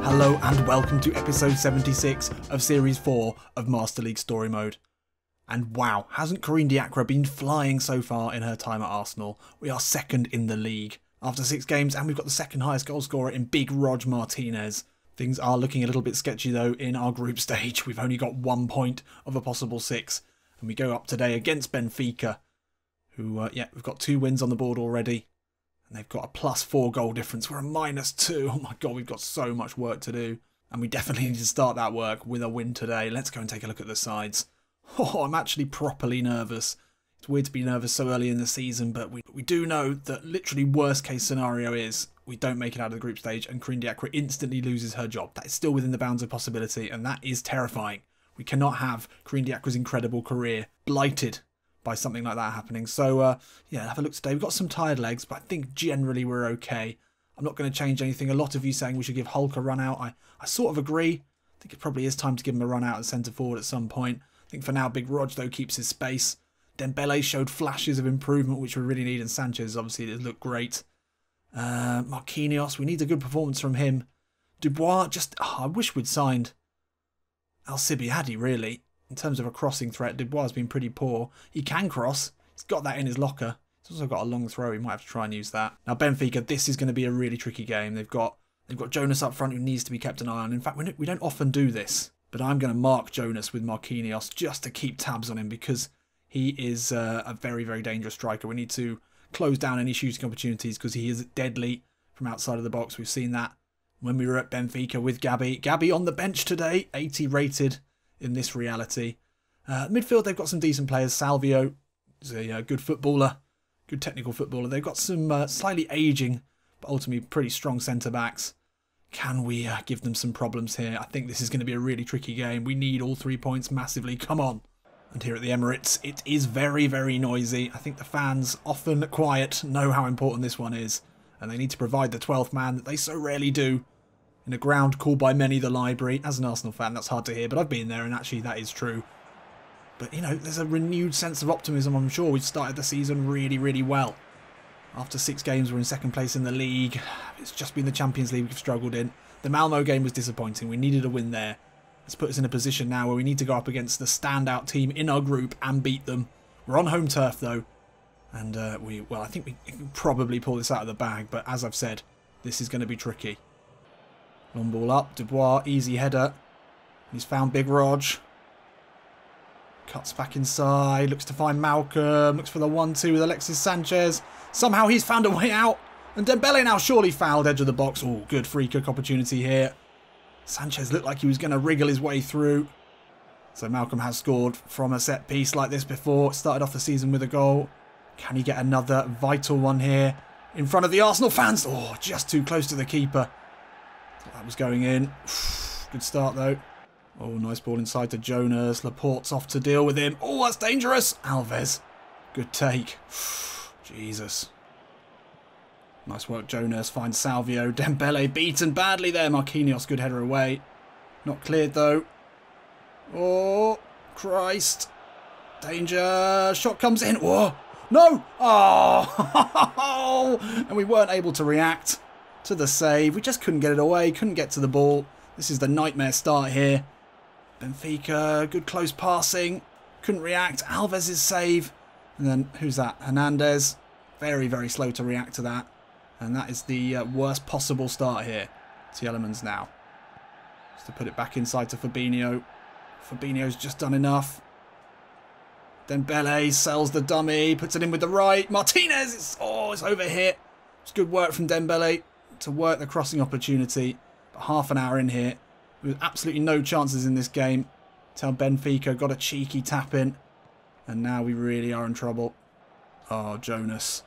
Hello and welcome to episode 76 of series 4 of Master League Story Mode. And wow, hasn't Corinne Diacre been flying so far in her time at Arsenal? We are second in the league after 6 games, and we've got the second highest goal scorer in Big Rog Martinez. Things are looking a little bit sketchy though in our group stage. We've only got 1 point of a possible 6, and we go up today against Benfica, who, we've got 2 wins on the board already. And they've got a +4 goal difference. We're a -2. Oh my god, we've got so much work to do. And we definitely need to start that work with a win today. Let's go and take a look at the sides. Oh, I'm actually properly nervous. It's weird to be nervous so early in the season, but we do know that literally worst case scenario is we don't make it out of the group stage and Corinne Diacre instantly loses her job. That is still within the bounds of possibility, and that is terrifying. We cannot have Corinne Diacre's incredible career blighted by something like that happening. So, have a look today. We've got some tired legs, but I think generally we're okay. I'm not going to change anything. A lot of you saying we should give Hulk a run out. I sort of agree. I think it probably is time to give him a run out at centre forward at some point. I think for now, Big Rog, though, keeps his space. Dembele showed flashes of improvement, which we really need, and Sanchez, obviously, it looked great. Marquinhos, we need a good performance from him. Dubois, I wish we'd signed Alcibiade, really. In terms of a crossing threat, Dubois has been pretty poor. He can cross. He's got that in his locker. He's also got a long throw. He might have to try and use that. Now, Benfica, this is going to be a really tricky game. They've got Jonas up front who needs to be kept an eye on. In fact, we don't often do this, but I'm going to mark Jonas with Marquinhos just to keep tabs on him because he is a very, very dangerous striker. We need to close down any shooting opportunities because he is deadly from outside of the box. We've seen that when we were at Benfica with Gabby. Gabby on the bench today, 80 rated. In this reality. Midfield, they've got some decent players. Salvio is a good footballer, good technical footballer. They've got some slightly ageing, but ultimately pretty strong centre-backs. Can we give them some problems here? I think this is going to be a really tricky game. We need all 3 points massively. Come on. And here at the Emirates, it is very, very noisy. I think the fans, often quiet, know how important this one is. And they need to provide the 12th man that they so rarely do. In a ground called by many the library. As an Arsenal fan, that's hard to hear, but I've been there and actually that is true. But, there's a renewed sense of optimism. I'm sure we've started the season really, really well. After 6 games, we're in 2nd place in the league. It's just been the Champions League we've struggled in. The Malmo game was disappointing. We needed a win there. It's put us in a position now where we need to go up against the standout team in our group and beat them. We're on home turf, though. And, I think we can probably pull this out of the bag. But as I've said, this is going to be tricky. Long ball up, Dubois, easy header. He's found Big Rog. Cuts back inside, looks to find Malcolm, looks for the 1-2 with Alexis Sanchez. Somehow he's found a way out. And Dembele now surely fouled edge of the box. Oh, good free kick opportunity here. Sanchez looked like he was going to wriggle his way through. So Malcolm has scored from a set piece like this before. Started off the season with a goal. Can he get another vital one here in front of the Arsenal fans? Oh, just too close to the keeper. That was going in. Good start though. Oh, nice ball inside to Jonas. Laporte's off to deal with him. Oh, that's dangerous. Alves. Good take. Jesus. Nice work, Jonas. Finds Salvio. Dembele beaten badly there. Marquinhos, good header away. Not cleared though. Oh, Christ. Danger. Shot comes in. Oh, no. Oh, and we weren't able to react to the save. We just couldn't get it away, couldn't get to the ball. This is the nightmare start here. Benfica, good close passing, couldn't react. Alves' save, and then who's that? Hernandez, very, very slow to react to that. And that is the worst possible start here. Tielemans now. Just to put it back inside to Fabinho. Fabinho's just done enough. Dembele sells the dummy, puts it in with the right. Martinez, it's over here. It's good work from Dembele to work the crossing opportunity. But half an hour in here, with absolutely no chances in this game. Till Benfica got a cheeky tap in. And now we really are in trouble. Oh, Jonas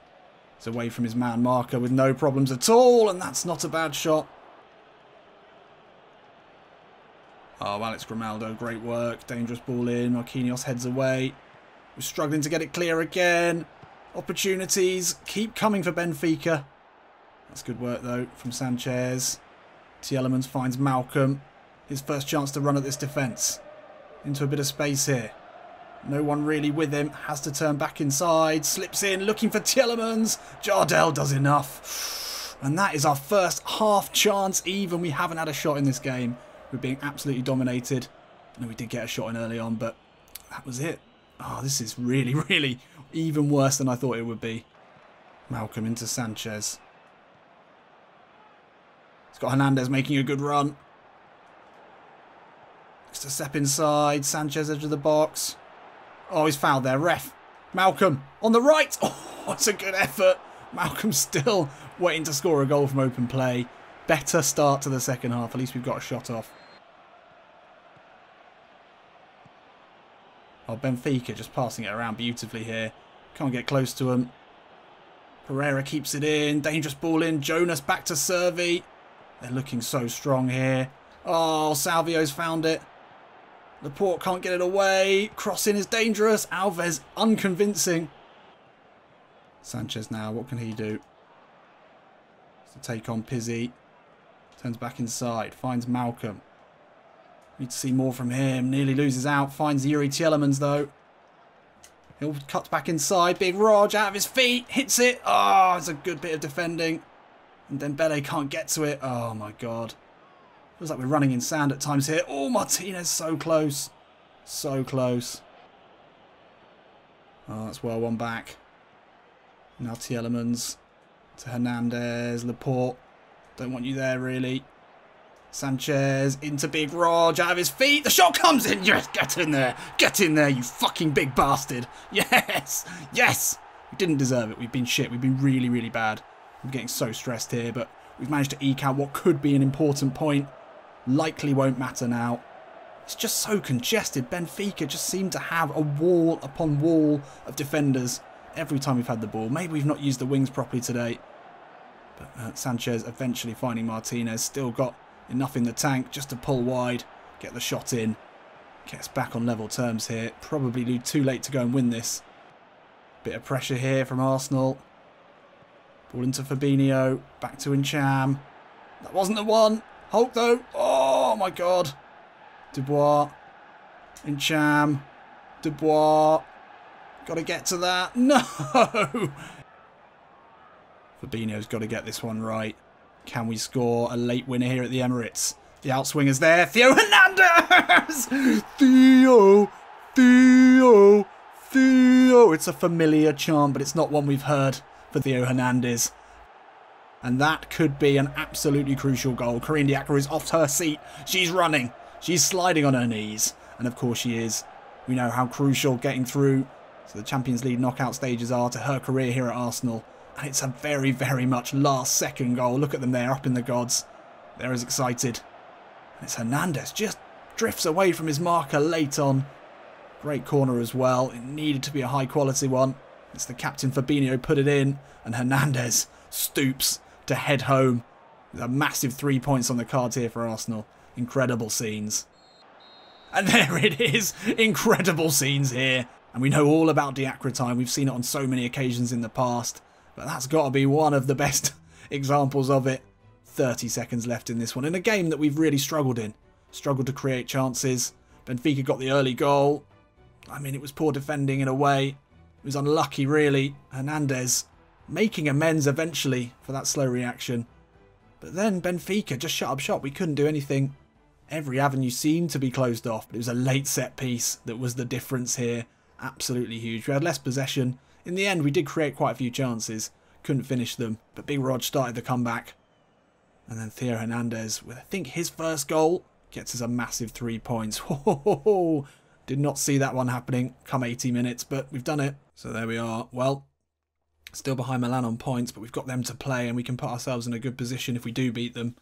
is away from his man marker with no problems at all. And that's not a bad shot. Oh, Alex Grimaldo, great work. Dangerous ball in. Marquinhos heads away. We're struggling to get it clear again. Opportunities keep coming for Benfica. That's good work, though, from Sanchez. Tielemans finds Malcolm. His first chance to run at this defence. Into a bit of space here. No one really with him. Has to turn back inside. Slips in, looking for Tielemans. Jardel does enough. And that is our first half chance even. We haven't had a shot in this game. We're being absolutely dominated. I know we did get a shot in early on, but that was it. Oh, this is really, really even worse than I thought it would be. Malcolm into Sanchez. He's got Hernandez making a good run. Just a step inside. Sanchez edge of the box. Oh, he's fouled there. Ref. Malcolm on the right. Oh, it's a good effort. Malcolm still waiting to score a goal from open play. Better start to the second half. At least we've got a shot off. Oh, Benfica just passing it around beautifully here. Can't get close to him. Pereira keeps it in. Dangerous ball in. Jonas back to Servi. They're looking so strong here. Oh, Salvio's found it. Laporte can't get it away. Crossing is dangerous. Alves unconvincing. Sanchez now. What can he do? To take on Pizzi. Turns back inside. Finds Malcolm. Need to see more from him. Nearly loses out. Finds Yuri Tielemans though. He'll cut back inside. Big Rog out of his feet. Hits it. Oh, it's a good bit of defending. And Dembele can't get to it. Oh my god. Feels like we're running in sand at times here. Oh, Martinez so close. So close. Oh, that's well one back. Now Tielemans to Hernandez. Laporte. Don't want you there really. Sanchez into Big Rog out of his feet. The shot comes in. Yes, get in there. Get in there, you fucking big bastard. Yes. Yes. We didn't deserve it. We've been shit. We've been really, really bad. I'm getting so stressed here, but we've managed to eke out what could be an important point. Likely won't matter now. It's just so congested. Benfica just seem to have a wall upon wall of defenders every time we've had the ball. Maybe we've not used the wings properly today. But Sanchez eventually finding Martinez. Still got enough in the tank just to pull wide, get the shot in, get us back on level terms here. Probably too late to go and win this. Bit of pressure here from Arsenal. Ball into Fabinho, back to Incham. That wasn't the one. Hulk though. Oh my god. Dubois. Incham. Dubois. Got to get to that. No. Fabinho's got to get this one right. Can we score a late winner here at the Emirates? The outswinger's there. Theo Hernandez! Theo! Theo! Theo! It's a familiar chant, but it's not one we've heard for Theo Hernandez. And that could be an absolutely crucial goal. Corinne Diacre is off her seat. She's running. She's sliding on her knees. And of course she is. We know how crucial getting through to the Champions League knockout stages are to her career here at Arsenal. And it's a very, very much last-second goal. Look at them there, up in the gods. They're as excited. And it's Hernandez. Just drifts away from his marker late on. Great corner as well. It needed to be a high-quality one. It's the captain Fabinho put it in. And Hernandez stoops to head home. There's a massive 3 points on the cards here for Arsenal. Incredible scenes. And there it is. Incredible scenes here. And we know all about Diacre time. We've seen it on so many occasions in the past. But that's got to be one of the best examples of it. 30 seconds left in this one. In a game that we've really struggled in. Struggled to create chances. Benfica got the early goal. I mean, it was poor defending in a way. It was unlucky, really. Hernandez making amends eventually for that slow reaction. But then Benfica just shut up shop. We couldn't do anything. Every avenue seemed to be closed off. But it was a late set piece that was the difference here. Absolutely huge. We had less possession. In the end, we did create quite a few chances. Couldn't finish them. But Big Rog started the comeback. And then Theo Hernandez, with I think his first goal, gets us a massive 3 points. Did not see that one happening come 80 minutes, but we've done it. So there we are. Well, still behind Milan on points, but we've got them to play and we can put ourselves in a good position if we do beat them.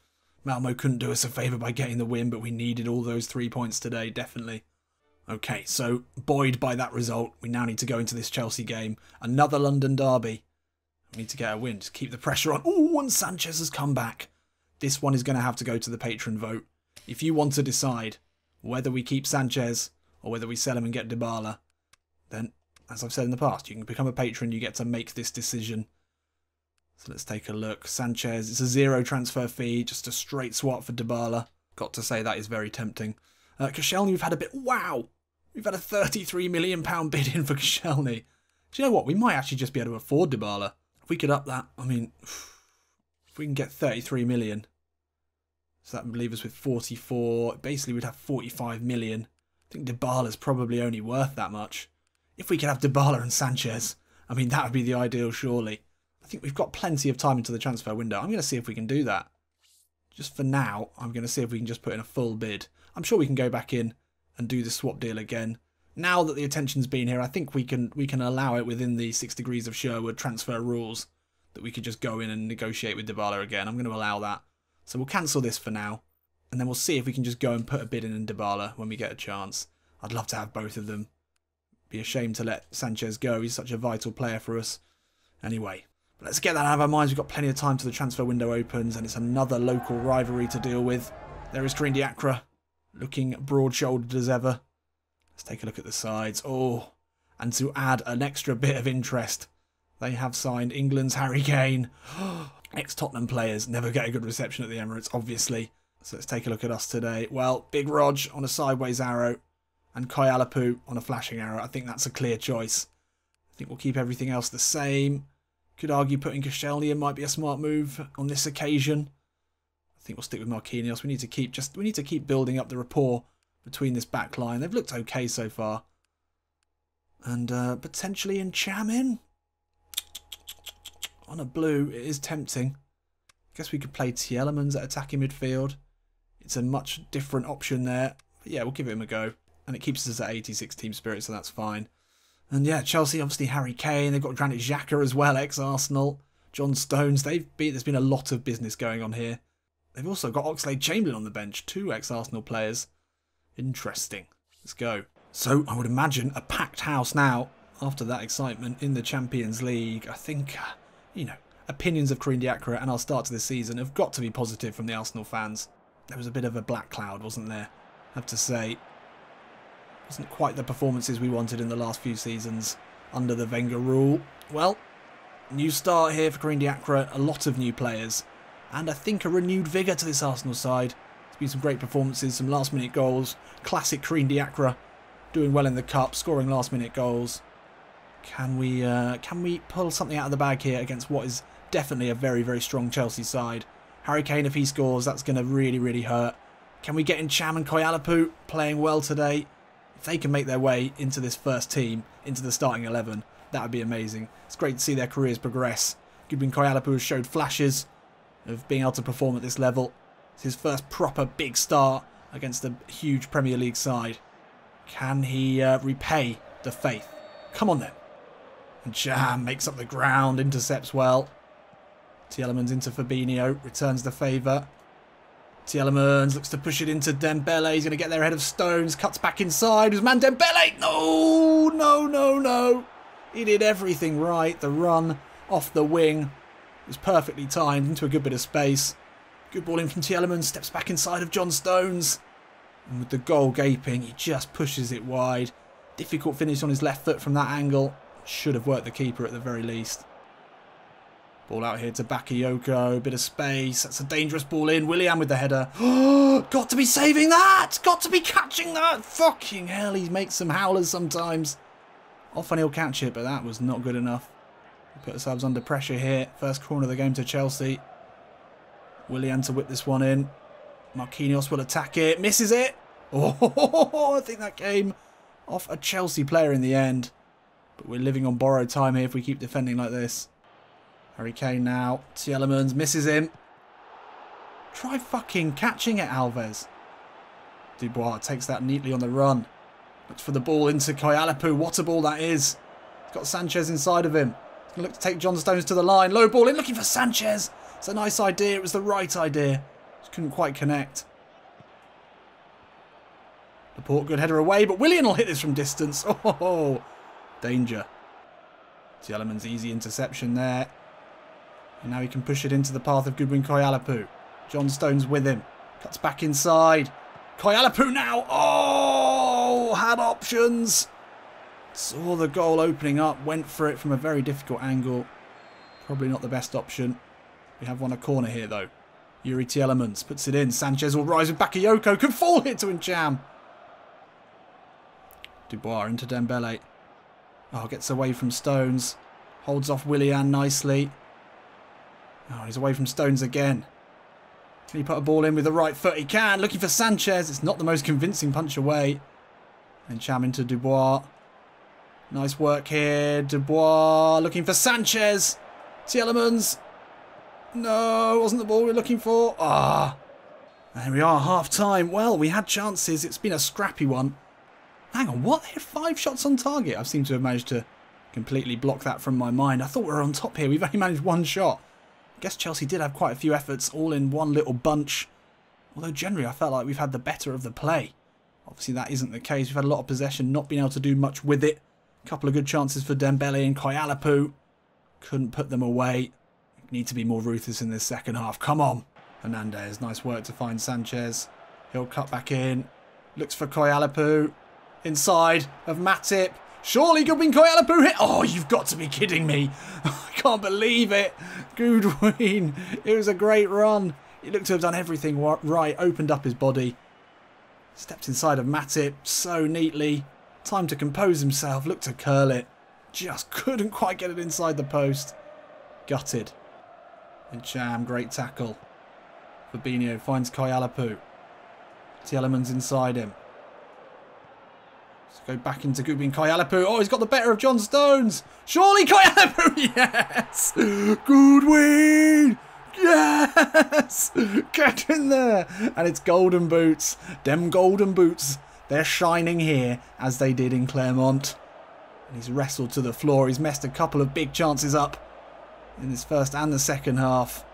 Malmo couldn't do us a favour by getting the win, but we needed all those 3 points today, definitely. Okay, so buoyed by that result, we now need to go into this Chelsea game. Another London derby. We need to get a win, just keep the pressure on. Oh, and Sanchez has come back. This one is going to have to go to the patron vote. If you want to decide whether we keep Sanchez or whether we sell him and get Dybala, then, as I've said in the past, you can become a patron, you get to make this decision. So let's take a look. Sanchez, it's a 0 transfer fee, just a straight swap for Dybala. Got to say that is very tempting. Koscielny, we've had a bit... Wow! We've had a £33 million bid in for Koscielny. Do you know what? We might actually just be able to afford Dybala. If we could up that, I mean... If we can get 33 million. So that would leave us with 44. Basically, we'd have 45 million. I think Dybala's probably only worth that much. If we could have Dybala and Sanchez, I mean, that would be the ideal, surely. I think we've got plenty of time into the transfer window. I'm going to see if we can do that. Just for now, I'm going to see if we can just put in a full bid. I'm sure we can go back in and do the swap deal again. Now that the attention's been here, I think we can allow it within the 6 degrees of Sherwood transfer rules that we could just go in and negotiate with Dybala again. I'm going to allow that. So we'll cancel this for now. And then we'll see if we can just go and put a bid in Dybala when we get a chance. I'd love to have both of them. Be a shame to let Sanchez go. He's such a vital player for us. Anyway, let's get that out of our minds. We've got plenty of time till the transfer window opens, and it's another local rivalry to deal with. There is Corinne Diacre, looking broad-shouldered as ever. Let's take a look at the sides. Oh, and to add an extra bit of interest, they have signed England's Harry Kane. Ex-Tottenham players never get a good reception at the Emirates, obviously. So let's take a look at us today. Well, Big Rog on a sideways arrow and Koyalapu on a flashing arrow. I think that's a clear choice. I think we'll keep everything else the same. Could argue putting Koscielny in might be a smart move on this occasion. I think we'll stick with Marquinhos. We need to keep building up the rapport between this back line. They've looked okay so far. And potentially in Chamin. On a blue, it is tempting. Guess we could play Tielemans at attacking midfield. It's a much different option there. But yeah, we'll give him a go. And it keeps us at 86 team spirit, so that's fine. And yeah, Chelsea, obviously Harry Kane. They've got Granit Xhaka as well, ex-Arsenal. John Stones. There's been a lot of business going on here. They've also got Oxlade-Chamberlain on the bench. 2 ex-Arsenal players. Interesting. Let's go. So I would imagine a packed house now after that excitement in the Champions League. I think, you know, opinions of Corinne Diacre and our start to this season have got to be positive from the Arsenal fans. There was a bit of a black cloud, wasn't there? I have to say. Wasn't quite the performances we wanted in the last few seasons under the Wenger rule. Well, new start here for Corinne Diacre. A lot of new players. And I think a renewed vigour to this Arsenal side. There's been some great performances, some last-minute goals. Classic Corinne Diacre doing well in the Cup, scoring last-minute goals. Can we pull something out of the bag here against what is definitely a very, very strong Chelsea side? Harry Kane, if he scores, that's going to really, really hurt. Can we get in Cham and Koyalapu playing well today? If they can make their way into this first team, into the starting 11, that would be amazing. It's great to see their careers progress. Gudbin Koyalapu has showed flashes of being able to perform at this level. It's his first proper big start against a huge Premier League side. Can he repay the faith? Come on then. And Cham makes up the ground, intercepts well. Tielemans into Fabinho, returns the favour. Tielemans looks to push it into Dembele. He's going to get there ahead of Stones. Cuts back inside. Ousmane Dembele. No, no, no, no. He did everything right. The run off the wing was perfectly timed into a good bit of space. Good ball in from Tielemans. Steps back inside of John Stones. And with the goal gaping, he just pushes it wide. Difficult finish on his left foot from that angle. Should have worked the keeper at the very least. Ball out here to Bakayoko. Bit of space. That's a dangerous ball in. Willian with the header. Got to be saving that. Got to be catching that. Fucking hell. He makes some howlers sometimes. Often he'll catch it, but that was not good enough. We put ourselves under pressure here. First corner of the game to Chelsea. Willian to whip this one in. Marquinhos will attack it. Misses it. Oh, I think that came off a Chelsea player in the end. But we're living on borrowed time here if we keep defending like this. Harry Kane now. Tielemans misses him. Try fucking catching it, Alves. Dubois takes that neatly on the run. Looks for the ball into Koyalapu. What a ball that is. He's got Sanchez inside of him. He's going to look to take John Stones to the line. Low ball in, looking for Sanchez. It's a nice idea. It was the right idea. Just couldn't quite connect. Laporte, good header away, but Willian will hit this from distance. Oh, danger. Tielemans' easy interception there. And now he can push it into the path of Gudwin Koyalapu. John Stones with him. Cuts back inside. Koyalapu now. Oh, had options. Saw the goal opening up. Went for it from a very difficult angle. Probably not the best option. We have won a corner here though. Yuri Tielemans puts it in. Sanchez will rise with Bakayoko. Can fall here to Ncham. Dubois into Dembele. Oh, gets away from Stones. Holds off Willian nicely. Oh, he's away from Stones again. Can he put a ball in with the right foot? He can. Looking for Sanchez. It's not the most convincing punch away. And Cham into Dubois. Nice work here. Dubois looking for Sanchez. Tielemans. No, wasn't the ball we were looking for. Ah. There we are, half time. Well, we had chances. It's been a scrappy one. Hang on, what? They had 5 shots on target. I seem to have managed to completely block that from my mind. I thought we were on top here. We've only managed 1 shot. I guess Chelsea did have quite a few efforts, all in one little bunch. Although generally I felt like we've had the better of the play. Obviously that isn't the case. We've had a lot of possession, not been able to do much with it. A couple of good chances for Dembele and Koyalapu. Couldn't put them away. Need to be more ruthless in this second half. Come on. Hernandez, nice work to find Sanchez. He'll cut back in. Looks for Koyalapu. Inside of Matip. Surely Goodwin Koyalapu hit. Oh, you've got to be kidding me. I can't believe it. Goodwin. It was a great run. He looked to have done everything right. Opened up his body. Stepped inside of Matip so neatly. Time to compose himself. Looked to curl it. Just couldn't quite get it inside the post. Gutted. And Cham, great tackle. Fabinho finds Koyalapu. Tielemans inside him. Let's go back into Goodwin Koyalapu. Oh, he's got the better of John Stones. Surely Koyalapu. Yes. Goodwin. Yes. Get in there. And it's golden boots. Them golden boots. They're shining here as they did in Clermont. And he's wrestled to the floor. He's messed a couple of big chances up in this first and the second half.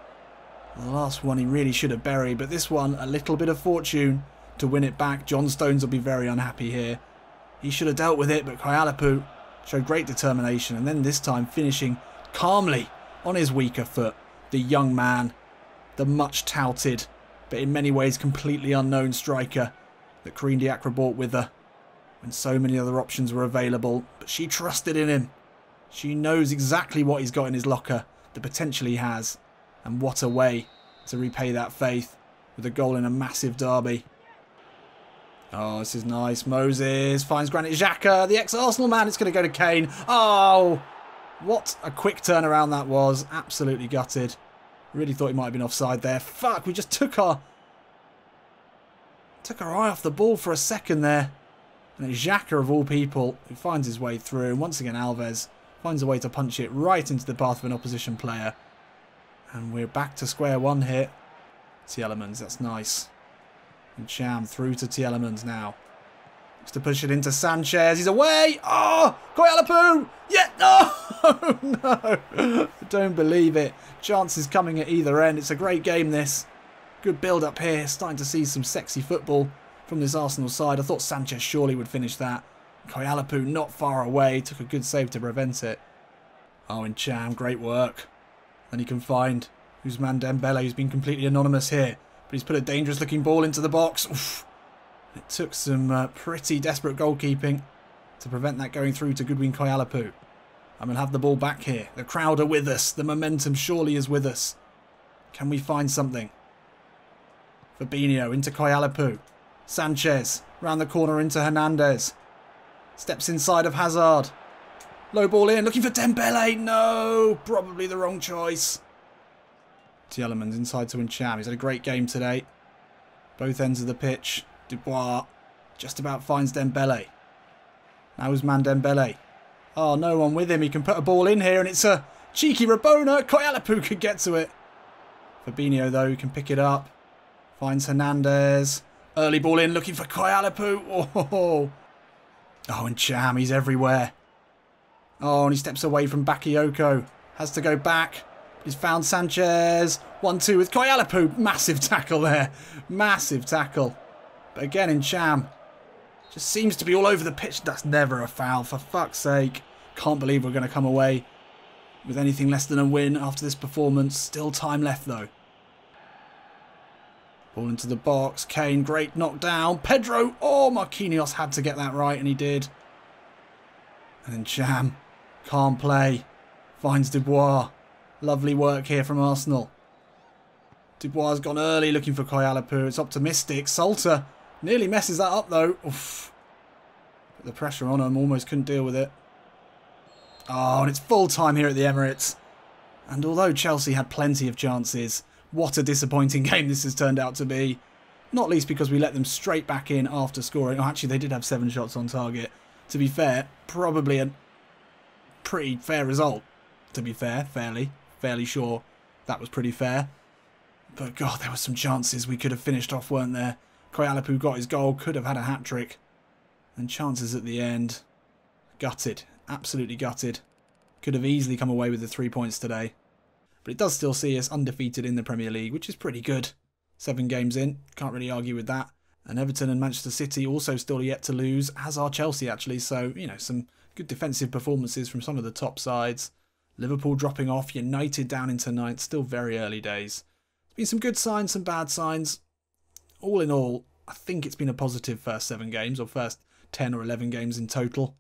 The last one he really should have buried, but this one, a little bit of fortune to win it back. John Stones will be very unhappy here. He should have dealt with it, but Koyalapu showed great determination, and then this time finishing calmly on his weaker foot. The young man, the much touted, but in many ways completely unknown striker that Corinne Diacre brought with her when so many other options were available, but she trusted in him. She knows exactly what he's got in his locker, the potential he has, and what a way to repay that faith with a goal in a massive derby. Oh, this is nice. Moses finds Granit Xhaka, the ex-Arsenal man. It's going to go to Kane. Oh, what a quick turnaround that was. Absolutely gutted. Really thought he might have been offside there. Fuck, we just took our eye off the ball for a second there. And it's Xhaka of all people who finds his way through. And once again, Alves finds a way to punch it right into the path of an opposition player. And we're back to square one here. Tielemans, that's nice. And Cham through to Tielemans now. Looks to push it into Sanchez. He's away. Oh, Koyalapu. Yeah, no, no. I don't believe it. Chances coming at either end. It's a great game, this. Good build up here. Starting to see some sexy football from this Arsenal side. I thought Sanchez surely would finish that. Koyalapu not far away. Took a good save to prevent it. Oh, and Cham, great work. Then he can find Ousmane Dembele, who's been completely anonymous here. But he's put a dangerous looking ball into the box. Oof. It took some pretty desperate goalkeeping to prevent that going through to Goodwin Koyalapu. I'm going to have the ball back here. The crowd are with us. The momentum surely is with us. Can we find something? Fabinho into Koyalapu. Sanchez round the corner into Hernandez. Steps inside of Hazard. Low ball in, looking for Dembele. No, probably the wrong choice. Tielemans inside to Cham. He's had a great game today. Both ends of the pitch. Dubois just about finds Dembele. Now Ousmane Dembele. Oh, no one with him. He can put a ball in here and it's a cheeky Rabona. Koyalapu could get to it. Fabinho, though, can pick it up. Finds Hernandez. Early ball in, looking for Koyalapu. Oh, and Cham, he's everywhere. Oh, and he steps away from Bakayoko. Has to go back. He's found Sanchez. 1-2 with Koyalapu. Massive tackle there. Massive tackle. But again in Cham. Just seems to be all over the pitch. That's never a foul, for fuck's sake. Can't believe we're going to come away with anything less than a win after this performance. Still time left though. Ball into the box. Kane, great knockdown. Pedro. Oh, Marquinhos had to get that right, and he did. And then Cham. Can't play. Finds Dubois. Lovely work here from Arsenal. Dubois has gone early looking for Koyalapu. It's optimistic. Salter nearly messes that up though. Oof. Put the pressure on him. Almost couldn't deal with it. Oh, and it's full time here at the Emirates. And although Chelsea had plenty of chances, what a disappointing game this has turned out to be. Not least because we let them straight back in after scoring. Oh, actually, they did have 7 shots on target. To be fair, probably a pretty fair result. To be fair, fairly sure that was pretty fair. But God, there were some chances we could have finished off, weren't there? Koyalapu got his goal, could have had a hat-trick. And chances at the end. Gutted. Absolutely gutted. Could have easily come away with the 3 points today. But it does still see us undefeated in the Premier League, which is pretty good. 7 games in, can't really argue with that. And Everton and Manchester City also still yet to lose, as are Chelsea actually. So, you know, some good defensive performances from some of the top sides. Liverpool dropping off, United down into 9th, still very early days. There's been some good signs, some bad signs. All in all, I think it's been a positive first 7 games, or first 10 or 11 games in total.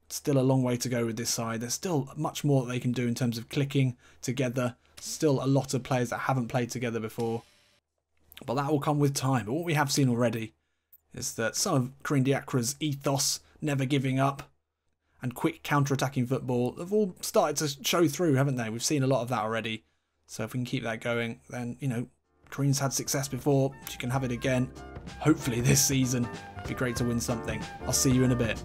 Still a long way to go with this side. There's still much more that they can do in terms of clicking together. Still a lot of players that haven't played together before. But that will come with time. But what we have seen already is that some of Corinne Diacre's ethos, never giving up, and quick counter-attacking football have all started to show through, haven't they? We've seen a lot of that already. So if we can keep that going, then, you know, Corinne's had success before. She can have it again. Hopefully this season. It'd be great to win something. I'll see you in a bit.